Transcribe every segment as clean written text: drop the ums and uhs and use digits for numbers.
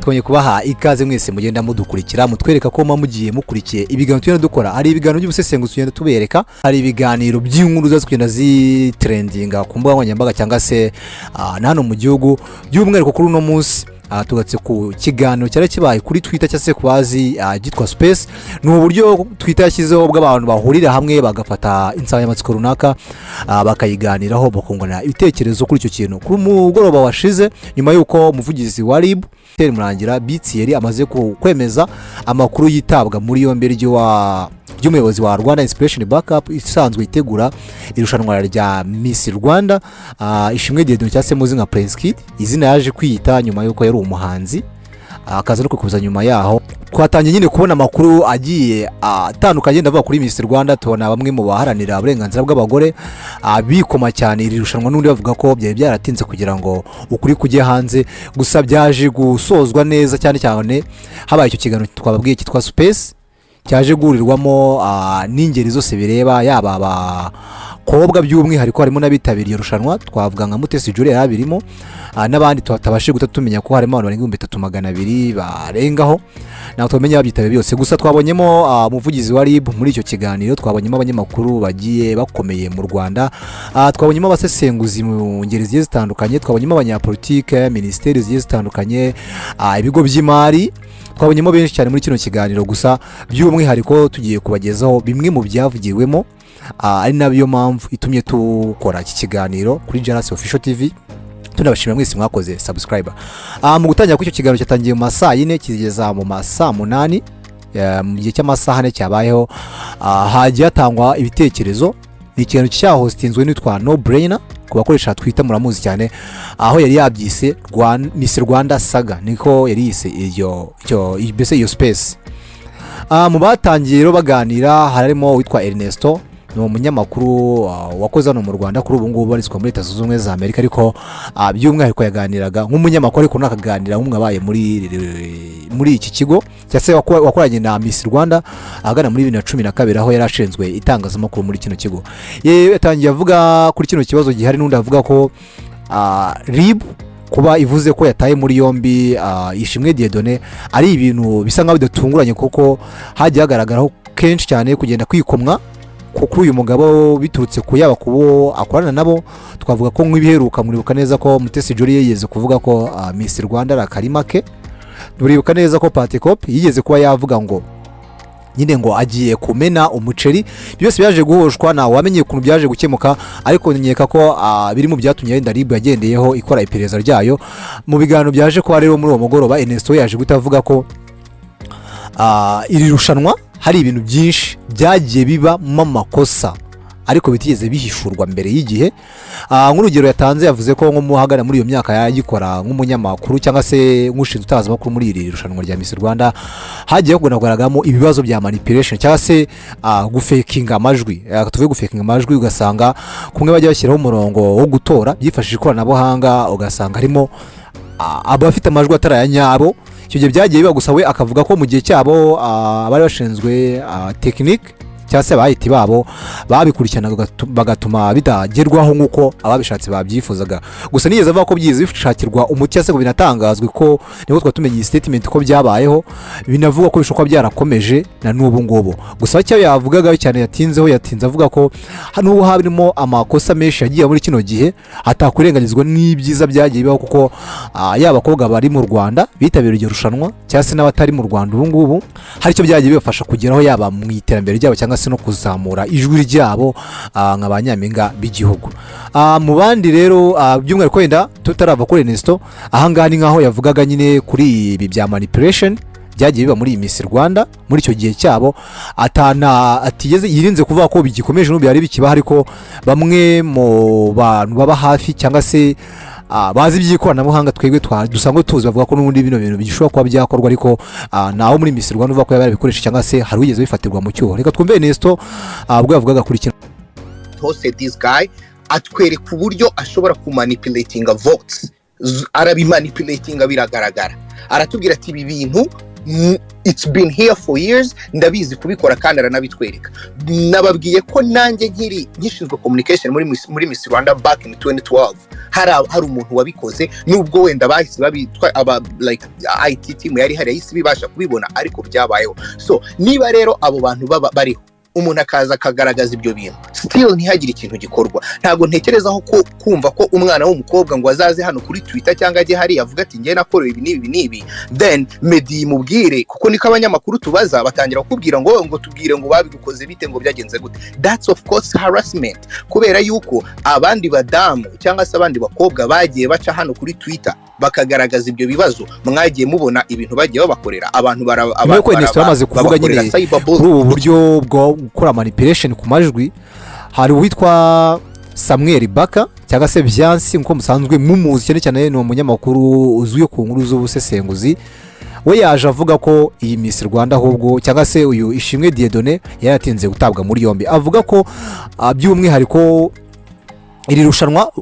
twonye kubaha ikaze mwese mugenda mudukurikira mutwereka ko mugiye mukurikiye ibiganiro tugenda dukora. Ari ibiganiro by'ubusesenguzi tugenda tubereka, hari ibiganiro by'inkuru zagenda zitrendinga ku mbuga nkoranyambaga cyangwa se hano mu gihugu by'umwihariko kuri uno munsi. Tugatse ku kiganiro cyari kibaye kuri Twitter cyase kwazi gitwa Space. Ni uburyo Twitter yashyizeho bw'abantu bahurira hamwe bagafata insanganyamatsiko runaka bakayiganiraho bakungana ibitekerezo kuri icyo kintu. Kuri mugoroba washize nyuma yuko umuvugizi wa RIB Murangira Bitsiyeri amaze kwemeza amakuru yitabwa muri yombi ry'umuyobozi wa Rwanda Inspiration Backup isanzwe itegura irushanwa rya Miss Rwanda ishimwe Diedon cyase muzi nka Prince Kid. Izina yaje kwiyita nyuma yuko yari umuhanzi akaza no kukuza nyuma yaho. Twatangiye nyine kubona amakuru agiye atandukanye ndavuga kuri Miss Rwanda. Tubona bamwe mu baharanira uburenganzira bw'abagore bikoma cyane iri rushanwa, n'undi bavuga ko byari byaratinze kugira ngo ukuri kujye hanze. Gusa byaje gusozwa neza cyane cyane habaye icyo kiganiro twababwiye cyitwa Space cyaje guhurirwamo n'ingeri zose bireba, yaba abakobwa by'umwihariko harimo n'abitabiriye irushanwa. Twavuga nka Mutesi Jure yabirimo n'abandi tutabashe tumenya ko harimo abantu barenga 3200 barengaho, naho tumenya babyitabiriye byose. Gusa twabonyemo umuvugizi wa RIB muri icyo kiganiro, twabonyemo abanyamakuru bagiye bakomeye mu Rwanda, twabonyemo abasesenguzi mu ngeri zigiye zitandukanye, twabonyemo abanyapolitike, ministeri zigiye zitandukanye, ibigo by'imari, twabonyemo benshi cyane muri kino kiganiro. Gusa by'umwihariko tugiye kubagezaho bimwe mu byavugiwemo, ari nabyo mpamvu itumye tukora iki kiganiro kuri JALAS Official TV. Tunabashimira mwese mwakoze subscriber. Mu gutangira kw'icyo kiganiro cyatangiye mu masaha 4 kigeza mu masaha 8, mu gihe cy'amasaha 4 cyabayeho hagiye hatangwa ibitekerezo. Ni ikintu cyahostinzwe n'itwa No Brainer ku bakoresha Twitter muramuzi cyane, aho yari yabyise Miss Rwanda Saga, niko yari yise iyo Space. Mu batangiye rero baganira harimo witwa Ernesto, ni umunyamakuru wakoze hano mu Rwanda kuri ubu ngubu barizwa muri Leta Zunze Ubumwe za Amerika, ariko by'umwihariko yaganiraga nk'umunyamakuru ariko nakaganira nk'umwabaye muri iki kigo cyase wakoranye na Miss Rwanda agana muri 2012 aho yarashinzwe itangazamakuru muri kino kigo. Yatangiye avuga kuri kino kibazo gihari, n'undi avuga ko RIB kuba ivuze ko yataye muri yombi ishimwe Diedone ari ibintu bisa nkaho bidatunguranye, kuko hagiye hagaragaraho kenshi cyane kugenda kwikomwa kuko uyu mugabo biturutse ku yaba kubo akorana nabo. Twavuga ko nk'ibiheruka muribuka neza ko Mutesi Jolly yigeze kuvuga ko Miss Rwanda rakarima ke. Muribuka neza ko Patikop yigeze kuba yavuga ngo nyine ngo agiye kumena umuceri. Byose byaje guhoshwa na wamenye ukuntu byaje gukemuka, ariko nyeka ko biri mu byatumye yenda RIB yagendeyeho ikora iperereza ryayo. Mu biganiro byaje ko rero muri uwo mugoroba Ernesto yaje gutavuga ko iri rushanwa hari ibintu byinshi byagiye biba mu makosa ariko bitigeze bihishurwa mbere y'igihe. Nk'urugero yatanze yavuze ko nko muhagana muri iyo myaka yagikora nk'umunyamakuru cyangwa se nk'ushinzwe itangazamakuru muri iri rushanwa rya Miss Rwanda hagiye kugaragaramo ibibazo bya manipulation cyangwa se gufakinga amajwi. Tuvuye gufakinga amajwi, ugasanga kumwe bajya bashyiraho umurongo wo gutora byifashishije ikoranabuhanga, ugasanga harimo abafite amajwi atarayanyabo. Icyo gihe byagiye biba, gusa we akavuga ko mu gihe cyabo bari bashinzwe technique cyangwa se abahiti babo babikurikiranaga bagatuma bidagerwaho nk'uko ababishatse babyifuzaga. Gusa nigeze avuga ko byize bishakirwa umuti cyangwa se ngo binatangazwe ko niho twatumenye iyi statement ko byabayeho, binavuga ko bishobora byarakomeje na n'ubu ngubu. Gusa cyo yavugaga cyane yatinze avuga ko hano harimo amakosa menshi yagiye muri kino gihe atakurenganyizwa n'ibyiza byagiye bibaho, kuko yaba abakobwa bari mu Rwanda bitabiriye iryo rushanwa cyangwa se n'abatari mu Rwanda ubu ngubu hari icyo byagiye bibafasha kugeraho, yaba mu iterambere ryabo cyangwa se no kuzamura ijwi ryabo nk'abanyampinga b'igihugu. Mu bandi rero by'umwihariko wenda tutarava kuri Ernesto, ahangaha ni nkaho yavugaga nyine kuri ibi bya manipulation byagiye biba muri Miss Rwanda muri icyo gihe cyabo, atigeze yirinze kuvuga ko bigikomeje n'ubu byari bikiba, ariko bamwe mu bantu baba hafi cyangwa se bazi iby'ikoranabuhanga twebwe dusanzwe tuzi bavuga ko n'ubundi bino bintu bishobora kuba byakorwa, ariko naho muri Miss Rwanda uvuga ko yarabikoresha cyangwa se hari wigeze bifatirwa mu cyuho. Reka twumve Ernesto ubwo yavugaga kuri kino. Hose this guy atwereka uburyo ashobora kumanipulatinga votes, arabimanipulatinga biragaragara. Aratubwira ati ibi bintu it's been here for years, ndabizi kubikora kandi aranabitwereka. Nababwiye ko nanjye nkishinzwe communication muri Miss Rwanda back in 2012 hari umuntu wabikoze, nubwo wenda bahise babitwa aba like IT team yari hari yahise bibasha kubibona, ariko byabayeho. So niba rero abo bantu bariho, umuntu akaza akagaragaza ibyo bintu, still ntihagire ikintu gikorwa, ntago ntekerezaho ko kumva ko umwana w'umukobwa ngo azaze hano kuri Twitter cyangwa ajye hari avuga ati ngiye nakorewe ibi n'ibi, then Medi mubwire, kuko niko abanyamakuru tubaza batangira kukubwira ngo tubwire ngo babigukoze bite, ngo byagenze gute. That's of course harassment, kubera yuko abandi badamu cyangwa se abandi bakobwa bagiye baca hano kuri Twitter bakagaragaza ibyo bibazo, mwagiye mubona ibintu bagiye babakorera abantu bamaze kuvuga nyine kuri ubu buryo bwo gukora manipulation ku majwi. Hari uwitwa Samuel Baka cyangwa se Byansi nko musanzwe mumuzi cyane cyane, ni umunyamakuru uzwiye ku nkuru z'ubusesenguzi. We yaje avuga ko iyi Miss Rwanda ahubwo cyangwa se uyu Ishimwe Dieudonné yaratinze gutabwa muri yombi, avuga ko by'umwihariko iri rushanwa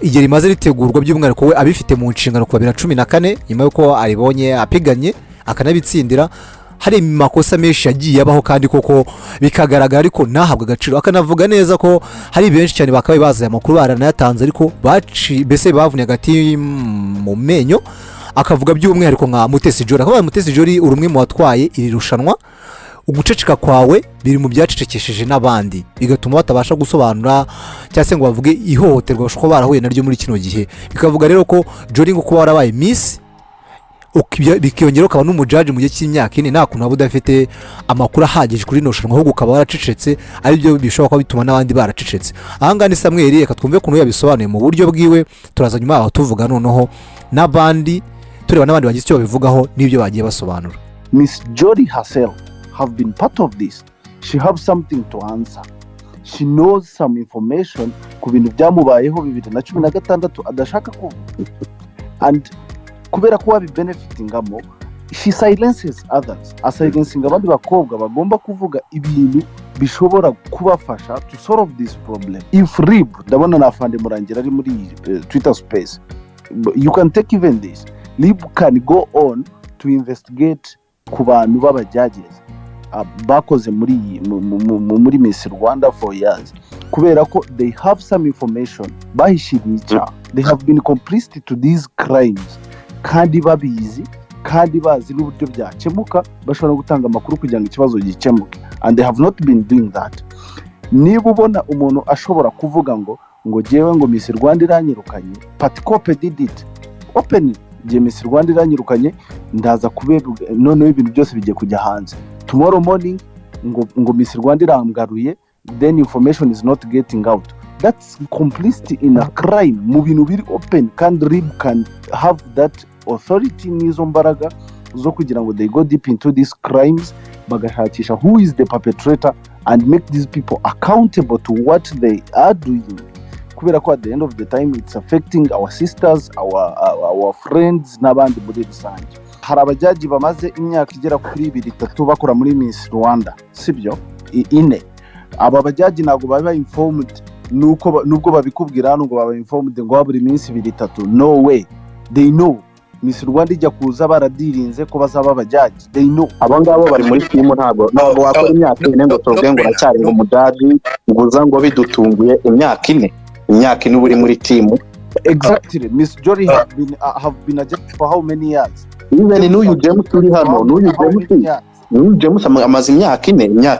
igihe rimaze ritegurwa by'umwihariko we abifite mu nshingano kuva 2014 nyuma yuko aribonye apiganye akanabitsindira, hari makosa menshi yagiye abaho kandi koko bikagaragara, ariko nahabwa agaciro. Akanavuga neza ko hari benshi cyane bakabaye bazaye amakuru baranayatanze, ariko bese bavunye agati mu menyo. Akavuga by'umwihariko nka Mutesi Jolly, akavuga Mutesi Jolly urumwe mu watwaye iri rushanwa, uguceceka kwawe biri mu byacecekesheje n'abandi, bigatuma batabasha gusobanura cyangwa se ngo bavuge ihohoterwa bashobora barahuye naryo muri kino gihe. Bikavuga rero ko Jolly ngo kuba warabaye Miss bikiyongera ukaba n'umujaji mu gihe cy'imyaka ine, nta kuntu waba udafite amakuru ahagije kuri no rushanwa, ahubwo ukaba waracecetse, ari byo bishobora kuba bituma n'abandi baracecetse. Ahangaha ni Samuel, reka twumve ukuntu yabisobanuye mu buryo bwiwe, turaza nyuma aho tuvuga noneho n'abandi tureba n'abandi bagize icyo babivugaho n'ibyo bagiye basobanura. Miss Jolly herself have been part of this. She have something to answer. She knows some information ku bintu byamubayeho 2016 adashaka kuvuga, and kubera ko wabi benefitingamo, she silences others, asilencing abandi bakobwa bagomba kuvuga ibintu bishobora kubafasha to solve this problem. If RIB, ndabona nafande murangira ari muri Twitter space, you can take even this, RIB can go on to investigate ku bantu baba judges bakoze muri Miss Rwanda for years, kubera ko they have some information bahishiriye, they have been complicit to these crimes, kandi babizi kandi bazi n'uburyo byakemuka, bashobora gutanga amakuru kugira ngo ikibazo gikemuke, and they have not been doing that. Niba ubona umuntu ashobora kuvuga ngo jewe ngo Miss Rwanda iranyirukanye, Patikope did it openly, je Miss Rwanda iranyirukanye, ndaza kubera none ibintu byose bigiye kujya hanze tomorrow morning, ngo Miss Rwanda irangaruye, then information is not getting out. That's complicity in a crime mu bintu biri open, kandi RIB can have that authority n'izo mbaraga zo kugira ngo they go deep into these crimes, bagashakisha who is the perpetrator and make these people accountable to what they are doing, kubera ko at the end of the time it's affecting our sisters, our friends n'abandi muri rusange. Hari abajaji bamaze imyaka igera kuri 2-3 bakora muri Miss Rwanda, sibyo ine. Aba bajaji ntago baba informed, nubwo babikubwira hano ngo baba informed ngo buri minsi 2-3, no way, they know Miss Rwanda ijya kuza baradirinze ko bazaba abajaji, they know. Abangabo bari muri timu, ntago wakora imyaka ine ngo tuvuge ngo aracyari umujaji, nguza ngo bidutunguye imyaka ine uri muri timu. Exactly. Miss Jolly have been a judge for how many years? Even n'uyu James turi hano, n'uyu James amaze imyaka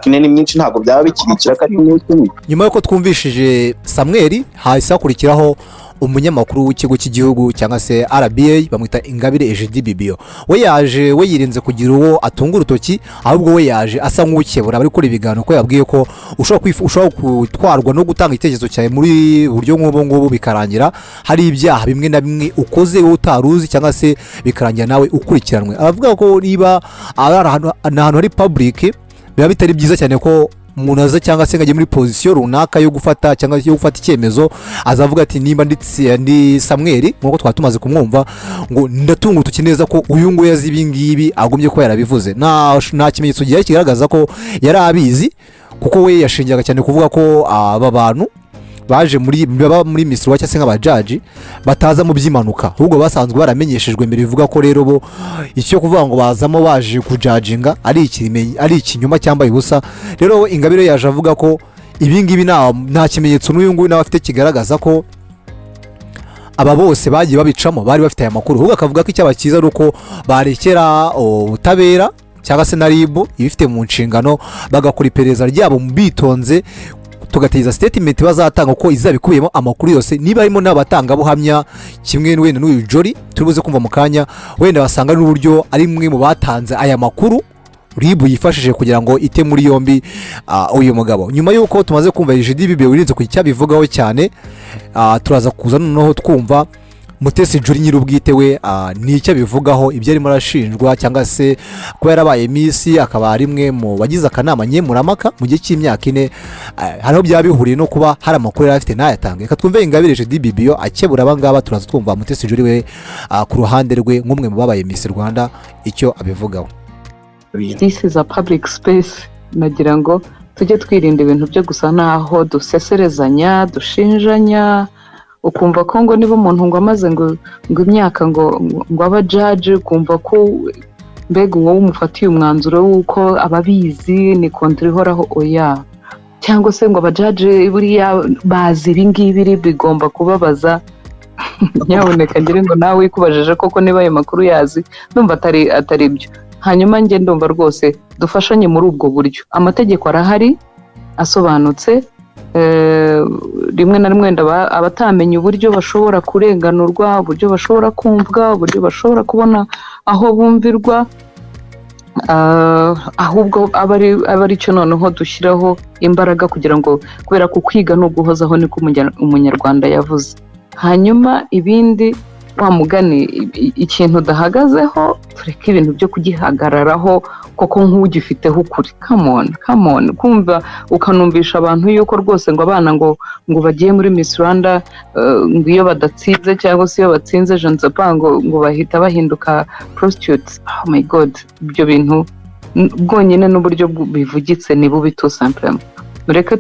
ine ni myinshi, ntago byaba bikirikira kati n'iki. Nyuma yuko twumvishije Samuel, hahise hakurikiraho umunyamakuru w'ikigo cy'igihugu cyangwa se RBA bamwita Ingabire Ejidibibio. We yaje we yirinze kugira uwo atunga urutoki, ahubwo we yaje asa nk'ukebura bari kuri ibiganiro ko yabwiye ko ushobora gutwarwa no gutanga itekerezo cyawe muri buryo nk'ubu bikarangira hari ibyaha bimwe na bimwe ukoze wowe utaruzi cyangwa se bikarangira nawe ukurikiranwe. Aravuga ko niba ahantu hari public biba bitari byiza cyane ko umuntu aza cyangwa se ngajye muri position runaka yo gufata cyangwa yo gufata icyemezo, azavuga ati nimba ndi Samuel nkuko twatumaze kumwumva ngo ndatunga utukineza ko uyu ngo yazi ibingibi agomye ko yarabivuze. Nta kimenyetso gihe kigaragaza ko yari abizi, kuko we yashinjaga cyane kuvuga ko aba bantu baje muri Miss Rwanda cyangwa se nk'abajaji bataza mu by'impanuka ahubwo basanzwe baramenyeshejwe mbere bivuga ko rero bo icyo kuvuga ngo bazamo baje kujajinga ari ikinyoma cyambaye ubusa. Rero Ingabire yaje avuga ko ibi ngibi nta kimenyetso n'uyu nguyu nawe afite kigaragaza ko aba bose bagiye babicamo bari bafite aya makuru, ahubwo akavuga ko icyaba cyiza ari uko barekera ubutabera cyangwa se na RIB ibifite mu nshingano bagakora iperereza ryabo bitonze, tugateza statement bazatanga uko izabikubiyemo amakuru yose, niba harimo n'abatangabuhamya kimwe wenda n'uyu Jolly turibuze kumva mu kanya, wenda basanga n'uburyo ari mwe mu batanze aya makuru RIB yifashije kugira ngo ite muri yombi uyu mugabo. Nyuma y'uko tumaze kumva IGITEKEREZO wirinze ku cyabivugaho cyane, turaza kuza noneho twumva Mutesi Jolly nyir'ubwite we ni icyo bivugaho ibyo arimo arashinjwa cyangwa se kuba yarabaye Miss akaba ari mwe mu bagize akanama nkemurampaka mu gihe cy'imyaka 4, hariho byaba bihuriye no kuba hari amakuru yari afite n'ayatanga. Reka twumve Ingabire JDBBO akebura abangaba, turaza twumva Mutesi Jolly we ku ruhande rwe nk'umwe mu babaye Miss Rwanda icyo abivugaho. This is a public space, nagira ngo tujye twirinda ibintu byo gusa naho duseserezanya dushinjanya, ukumva ko ngo niba umuntu ngo amaze ngo imyaka ngo aba judge, kumva ko mbega uwo umufatiye umwanzuro w'uko ababizi ni kontra ihoraho oya, cyangwa se ngo aba judge buriya bazi ibi ngibi bigomba kubabaza. Nyaboneka ngire ngo nawe ikubajije koko niba ayo makuru yazi, ndumva atari byo. Hanyuma nge ndumva rwose dufashanye muri ubwo buryo, amategeko arahari asobanutse, rimwe na rimwe abatamenye uburyo bashobora kurenganurwa, uburyo bashobora kumvwa, uburyo bashobora kubona aho bumvirwa, ahubwo aba ari cyo noneho dushyiraho imbaraga kugira ngo, kubera ko kwiga no guhozaho niko umunyarwanda yavuze. Hanyuma ibindi wa mugani ikintu udahagazeho tureke ibintu byo kugihagararaho koko nk'ugifiteho ukuri. Come on kumva ukanumvisha abantu yuko rwose ngo abana ngo bagiye muri Miss Rwanda ngo iyo badatsinze cyangwa se iyo batsinze je ne sais pas ngo bahita bahinduka prostitutes. Oh my god, ibyo bintu bwonyine n'uburyo bivugitse ni bubi tout simplement. Mureke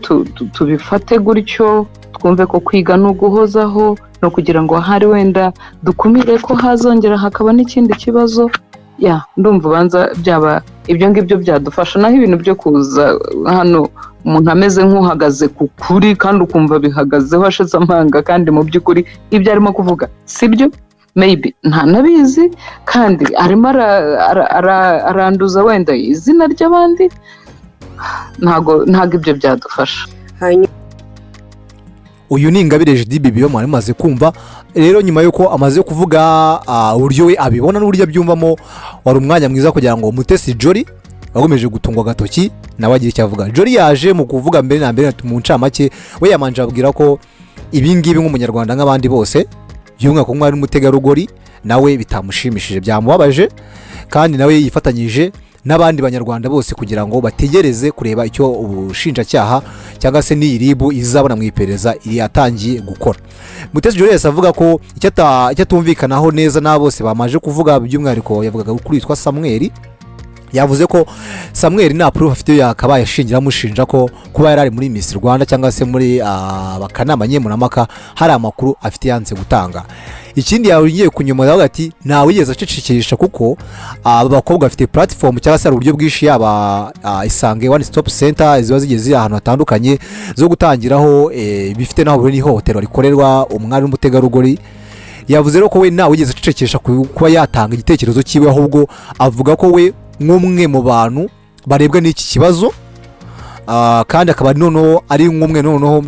tubifate gutyo, twumve ko kwiga no guhozaho no kugira ngo hari wenda dukumire ko hazongera hakaba n'ikindi kibazo. Ndumva banza byaba ibyo ngibyo byadufasha, naho ibintu byo kuza hano umuntu ameze nk'uhagaze ku kuri kandi ukumva bihagazeho ashize amanga, kandi mu by'ukuri ibyo arimo kuvuga sibyo, maybe ntanabizi kandi arimo aranduza wenda izina ry'abandi, ntago ibyo byadufasha. Uyu ni Ingabire JDBBO mwari maze kumva. Rero nyuma yuko amaze kuvuga uburyo we abibona n'uburyo abyumvamo, wari umwanya mwiza kugira ngo Mutesi Jolly wagomeje gutungwa gatoki nawe agira icyo avuga. Jolly yaje mu kuvuga mbere na mbere mu ncamake, we yamanje abwira ko ibi ngibi nk'umunyarwanda nk'abandi bose by'umwaka umwe ari umutegarugori nawe bitamushimishije, byamubabaje, kandi nawe yifatanyije n'abandi banyarwanda bose kugira ngo bategereze kureba icyo ubushinjacyaha cyangwa se n'iribu izabona mu iperereza yatangiye gukora. Mutesi Jolly avuga ko icyo atumvikanaho neza na bose bamaje kuvuga, by'umwihariko yavugaga kuri witwa Samuel. Yavuze ko Samuel nta proof afite yakabaye ashingira amushinja ko kuba yari ari muri Miss Rwanda cyangwa se muri abakanama nkemurampaka hari amakuru afite yanze gutanga. Ikindi yagiye kunyomora ati nta wigeze acecekesha kuko abakobwa bafite platform cyangwa se uburyo bwishi yaba Isange One Stop Center ziba zigeze ahantu hatandukanye zo gutangiraho bifite naho buri hotel rikorerwa umwari n'umutegarugori. Yavuze rero ko we nta wigeze acecekesha kuba yatanga igitekerezo cyiwe, ahubwo avuga ko we nk'umwe mu bantu barebwa n'iki kibazo, kandi akaba noneho ari nk'umwe noneho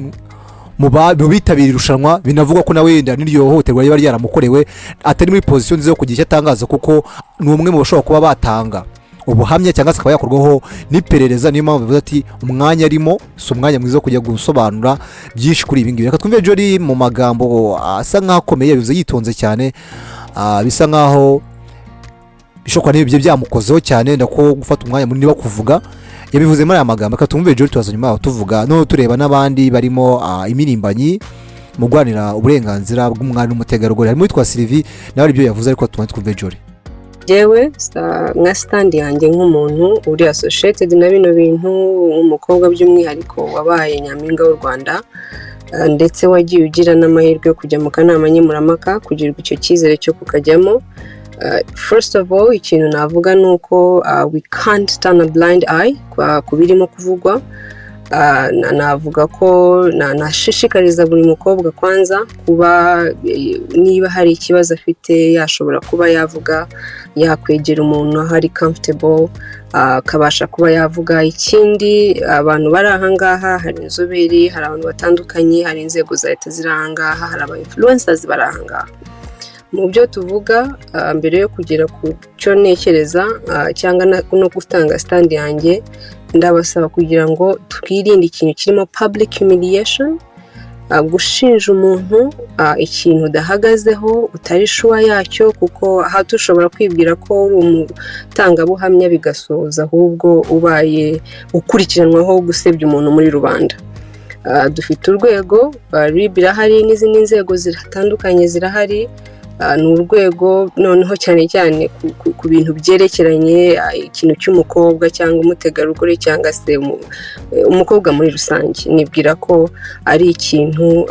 mu bitabira irushanwa, binavuga ko nawe wenda n'iryo hohoterwa riba ryaramukorewe atari muri position nziza yo kugira icyo atangaza, kuko ni umwe mu bashobora kuba batanga ubuhamya cyangwa se akaba yakorwaho n'iperereza. Niyo mpamvu bivuze ati umwanya arimo si umwanya mwiza wo kujya gusobanura byinshi kuri ibi ngibi. Reka twumve Jolly mu magambo asa nk'aho akomeye, bivuze yitonze cyane, bisa nk'aho bishobora n'ibyo byamukozeho cyane, ndako gufata umwanya munini wo kuvuga yabivuze muri aya magambo. Reka tumve Jolly tubaza nyuma tuvuga no tureba n'abandi barimo imirimbanyi mu gwanira uburenganzira bw'umwari n'umutegarugori, harimo witwa Sylvie nawe ibyo yavuze, ariko twumve Jolly. Jewe nka stand yanjye nk'umuntu uri associated na bino bintu, umukobwa by'umwihariko wabaye nyampinga w'u Rwanda, ndetse wagiye ugira n'amahirwe yo kujya mu kanama nkemurampaka kugirirwa icyo cyizere cyo kukajyamo. First of all, ikintu navuga ni uko we can't turn a blind eye ku birimo kuvugwa. Navuga ko nashishikariza buri mukobwa kwanza kuba niba hari ikibazo afite yashobora kuba yavuga, yakwegera umuntu aho ari comfortable, akabasha kuba yavuga. Ikindi, abantu bari ahangaha hari inzobere, hari abantu batandukanye, hari inzego za leta ziri ahangaha, hari aba influencers bari ahangaha. Mu byo tuvuga, mbere yo kugera ku cyo ntekereza cyangwa no gutanga stand yanjye, ndabasaba kugira ngo twirinde ikintu kirimo public humiliation, gushinja umuntu ikintu udahagazeho utari sure yacyo, kuko aha dushobora kwibwira ko uri umutangabuhamya bigasoza ahubwo ubaye ukurikiranwaho gusebya umuntu muri rubanda. Dufite urwego, RIB irahari n'izindi nzego zitandukanye zirahari. Ni urwego noneho cyane cyane ku bintu byerekeranye ikintu cy'umukobwa cyangwa umutegarugori cyangwa se umukobwa muri rusange. Nibwira ko ari ikintu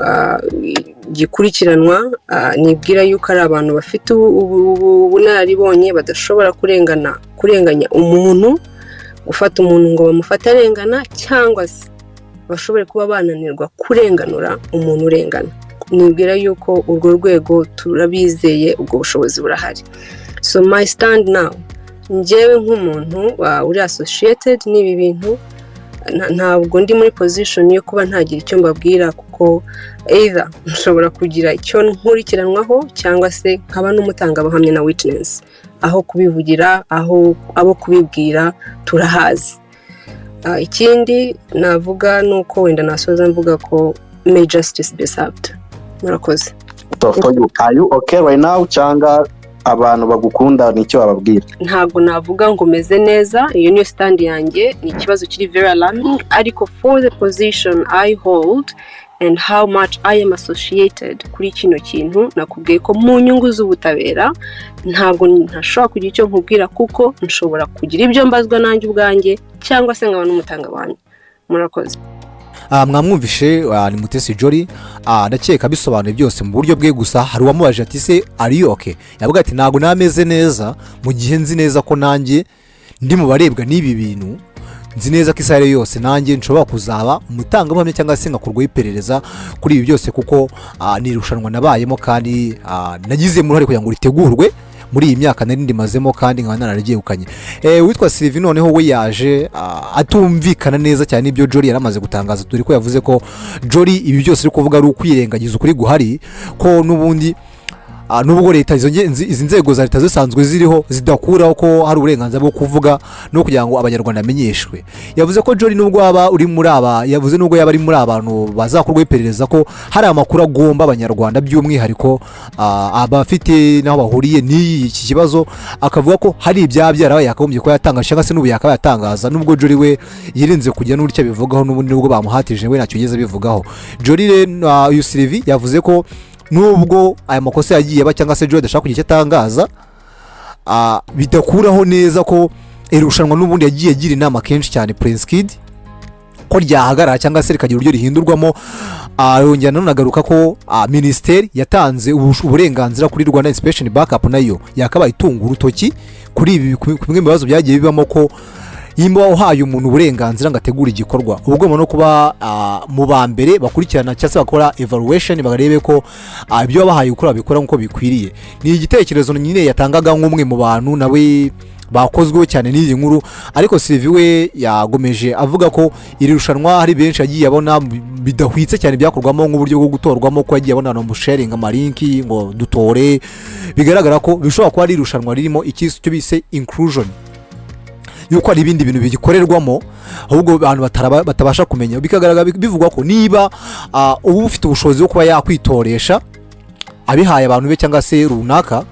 gikurikiranwa. Nibwira yuko ari abantu bafite ubunararibonye badashobora kurenganya umuntu, gufata umuntu ngo bamufate arengana, cyangwa se bashobore kuba bananirwa kurenganura umuntu urengana. Nibwira yuko urwo rwego turabizeye, ubwo bushobozi burahari. So my stand now, njyewe nk'umuntu uri associated n'ibi bintu, ntabwo ndi muri position yo kuba ntagira icyo mbabwira, kuko either nshobora kugira icyo nkurikiranwaho cyangwa se nkaba n'umutangabuhamya na witness. Aho kubivugira, aho abo kubibwira turahazi. Ikindi navuga nuko wenda nasoza mvuga ko may justice be served. Murakoze. Are you okay right now cyangwa abantu bagukunda nicyo bababwira? Ntabwo navuga ngo meze neza, iyo niyo stand yanjye. Ni ikibazo kiri very alarming, ariko for the position I hold and how much I am associated kuri kino kintu, nakubwiye ko mu nyungu z'ubutabera ntabwo ntashobora kugira icyo nkubwira, kuko nshobora kugira ibyo mbazwa nanjye ubwanjye cyangwa se nkaba n'umutangabuhamya. Murakoze. Mwamwumvishe ni Mutesi Jolly. Ndakeka bisobanuye byose mu buryo bwe, gusa hari uwamubaje ati se are you okay? Yavuga ati ntago nameze neza, mu gihe nzi neza ko nanjye ndi mu barebwa n'ibi bintu. Nzi neza ko isare yose nanjye nshobora kuzaba umutangabuhamya cyangwa se ngakorwaho iperereza kuri ibi byose, kuko nirushanwa nabayemo kandi nagizemo uruhare kugira ngo ritegurwe muri iyi myaka nari ndimazemo kandi nkaba nararigekanye. Witwa Sylvie noneho we yaje atumvikana neza cyane ibyo Jolly yaramaze gutangaza. Turi ko yavuze ko Jolly ibi byose ari kuvuga ari ukwirengagiza ukuri guhari, ko n'ubundi nubwo leta izi nzego za leta zisanzwe ziriho zidakuraho ko hari uburenganzira bwo kuvuga no kugira ngo abanyarwanda amenyeshwe. Yavuze ko Jolly nubwo yaba uri muri yavuze nubwo yaba ari muri abantu bazakorwaho iperereza, ko hari amakuru agomba abanyarwanda by'umwihariko abafite naho bahuriye n'iki kibazo. Akavuga ko hari ibyabyara yakagombye ko yatangaje cyangwa se n'ubu yakaba yatangaza, nubwo Jolly we yirinze kujya n'uricyo bivugaho, n'ubundi nubwo bamuhatije we ntacyo yigeze bivugaho. Jolly uyu Sylvie yavuze ko nubwo aya makosa yagiye aba cyangwa se Jolly adashaka kugira icyo atangaza, bidakuraho neza ko irushanwa n'ubundi yagiye agira inama kenshi cyane Prince Kid ko ryahagarara cyangwa se rikagira uburyo rihindurwamo. Yongera nanagaruka ko ministeri yatanze uburenganzira kuri Rwanda Inspection Backup, nayo yakabaye itunga urutoki kuri ibi bimwe mu bibazo byagiye bibamo, ko yimba uhaye umuntu uburenganzira ngo ategure igikorwa, ubwo no kuba mu ba mbere bakurikirana cyangwa se bakora evaluation bagarebe ko ibyo bahaye gukora bikora nkuko bikwiriye. Ni igitekerezo nyine yatangaga nk'umwe mu bantu nawe bakozweho cyane n'iyi nkuru. Ariko Sylvie we yagomeje avuga ko iri rushanwa hari benshi yagiye abona bidahwitse cyane byakorwamo nk'uburyo bwo gutorwamo, ko yagiye abona no sharing amalinki ngo dutore. Bigaragara ko bishobora kuba ari irushanwa ririmo ikiso cyo bise inclusion, yuko ari ibindi bintu bigikorerwamo ahubwo abantu batabasha kumenya. Bikagaragara bivugwa ko niba ubu ufite ubushobozi bwo kuba yakwitoresha abihaye abantu be cyangwa se runaka,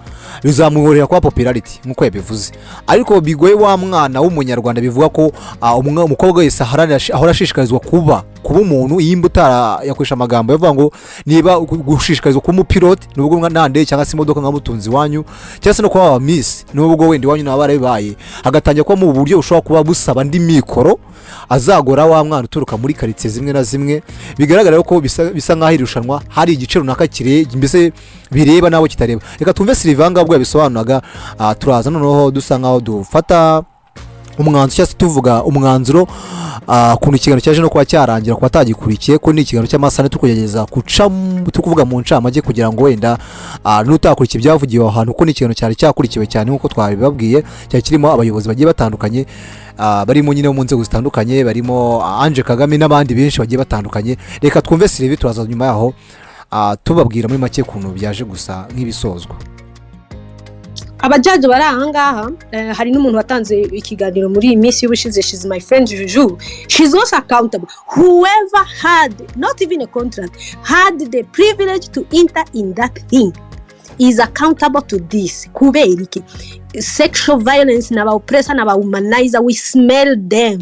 bizamworohera kuba popularity nk'uko yabivuze, ariko bigoye wa mwana w'umunyarwanda bivuga ko umukobwa wese ahora ashishikarizwa kuba umuntu yimba yakoresha amagambo yavuga ngo niba gushishikarizwa kuba umupilote nubwo nande cyangwa se imodoka nka mutunzi wanyu cyangwa se no kuba aba miss nubwo wenda wanyu nabarabibaye agatangira kuba mu buryo ushobora kuba busaba ndi mikoro azagora wa mwana uturuka muri karitsiye zimwe na zimwe, bigaragara ko bisa nk'aho irushanwa hari igice runaka mbese bireba nabo kitareba. Reka tumve Silivanga bwo yabisobanuraga, turaza noneho dusa nk'aho dufata umwanzuro cyangwa se tuvuga umwanzuro kuntu ikiganiro cyaje no kuba cyarangira kuba tagikurikiye ko ni ikiganiro cy'amasane tukugerageza kuvuga mu ncamake kugira ngo wenda nutakurikiye ibyavugiwe aho hantu ko ni ikiganiro cyari cyakurikiwe cyane nk'uko twabibabwiye, cyari kirimo abayobozi bagiye batandukanye barimo nyine mu nzego zitandukanye, barimo Ange Kagame n'abandi benshi bagiye batandukanye. Reka twumve Sylvie turaza nyuma yaho tubabwira muri make kuntu byaje gusa nk'ibisozwa. Abajaji bari aha ngaha, hari n'umuntu watanze ikiganiro muri iyi minsi y'ubushize, she's my friend Juju, she's also accountable. Whoever had not even a contract had the privilege to enter in that thing is accountable to this. Kubera iki sexual violence n'aba oppressor n'aba humanizer, we smell them.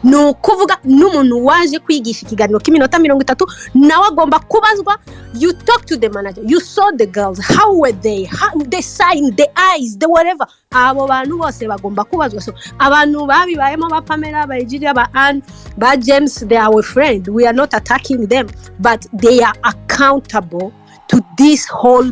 No kuvuga n'umuntu waje kwigisha ikiganiro k'iminota 30 nawe agomba kubazwa. You talk to the manager, you saw the girls, how were they, how they signed, the eyes, the whatever. Abo bantu bose bagomba kubazwa. So abantu babibayemo ba Pamela, ba Egidia, ba Anne, ba James, they are our friend. We are not attacking them, but they are accountable to this whole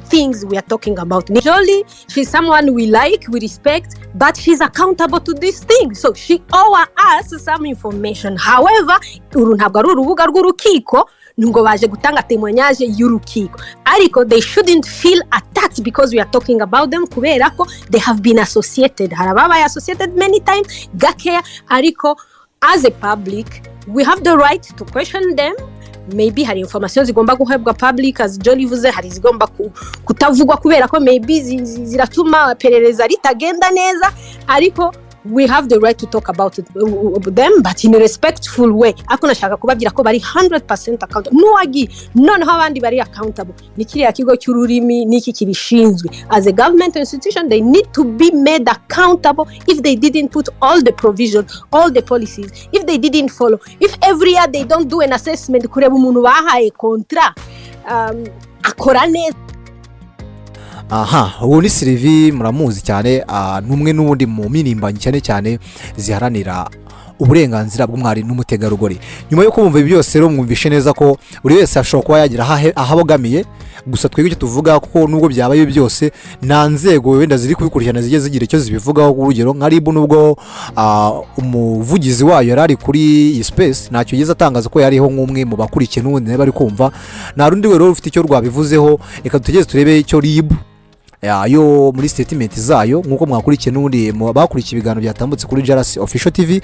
things we are talking about. Jolie, she's someone we like, we respect, but she's accountable to this thing. So she owes us some information. However, uru ntabwo ari urubuga rw'urukiko ngo baje gutanga témoignage y'urukiko, ariko they shouldn't feel attacked because we are talking about them kubera ko they have been associated. Harababaye associated many times gakeya, ariko as a public we have the right to question them. Maybe hari information zigomba guhabwa public, as Jolie vuze, hari zigomba kutavugwa kubera ko maybe ziratuma perereza ritagenda neza, ariko we have the right to talk about them, but in a respectful way. Ako nashaka kubabwira ko bari 100% accountable. Nuwagi noneho abandi bari accountable ni kiriya kigo cy'ururimi niki kibishinzwe. As a government institution, they need to be made accountable if they didn't put all the provisions, all the policies, if they didn't follow, if every year they don't do an assessment kureba umuntu bahaye kontra akora neza. Aha, ubu ni Sylvie muramuzi cyane, numwe n'ubundi mu minimbanye cyane ziharanira uburenganzira bw'umwari n'umutegarugori. Nyuma yo kumva ibi byose rero mwumvishe neza ko buri wese ashobora kuba yagira ahabogamiye, gusa twebwe icyo tuvuga ko nubwo byabaye byose nta nzego wenda ziri kubikurikirana zigiye zigira icyo zibivugaho. Urugero nka RIB nubwo umuvugizi wayo yarari kuri iyi space ntacyo yigeze atangaza ko yariho nk'umwe mu bakurikiye n'ubundi bari kumva, nta rundi rero rufite icyo rwabivuzeho. Reka tutegeze turebe icyo RIB yo muri statement zayo nkuko mwakurikiye n'undi bakurikiye ibiganiro byatambutse kuri JALAS official TV.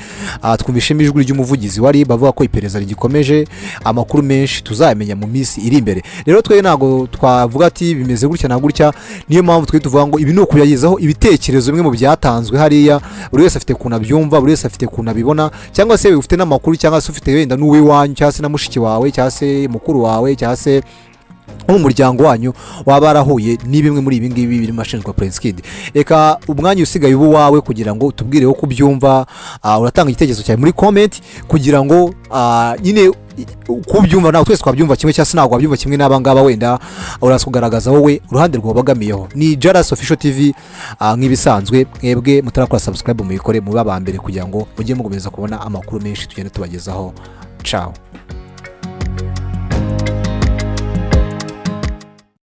Twumvishe ijwi ry'umuvugizi wari bavuga ko iperereza rigikomeje, amakuru menshi tuzamenya mu minsi iri imbere. Rero twe ntago twavuga ati bimeze gutya na gutya, niyo mpamvu twe tuvuga ngo ibi no kuyagezaho ibitekerezo bimwe mu byatanzwe hariya, buri wese afite kuna byumva, buri wese afite kuna bibona, cyangwa se ufite n'amakuru, cyangwa se ufite wenda n'uwe wanyu, cyangwa se na mushiki wawe, cyangwa se mukuru wawe, cyangwa se umuryango wanyu waba arahuye ni bimwe muri ibi ngibi biri mashinjwa Prince Kid. Reka umwanya usigaye ubu wawe kugira ngo tubwireho kubyumva, uratanga igitekerezo cyawe muri comment kugira ngo nyine kubyumva nawe twese twabyumva kimwe cyangwa se ntabwo wabyumva kimwe n'abangaba, wenda uraza kugaragaza wowe uruhande rwabagamiyeho. Ni JALAS official TV, nk'ibisanzwe mwebwe mutarakora subscribe muyikore mube abambere kugira ngo mujye mugomeza kubona amakuru menshi tugenda tubagezaho. Ciao.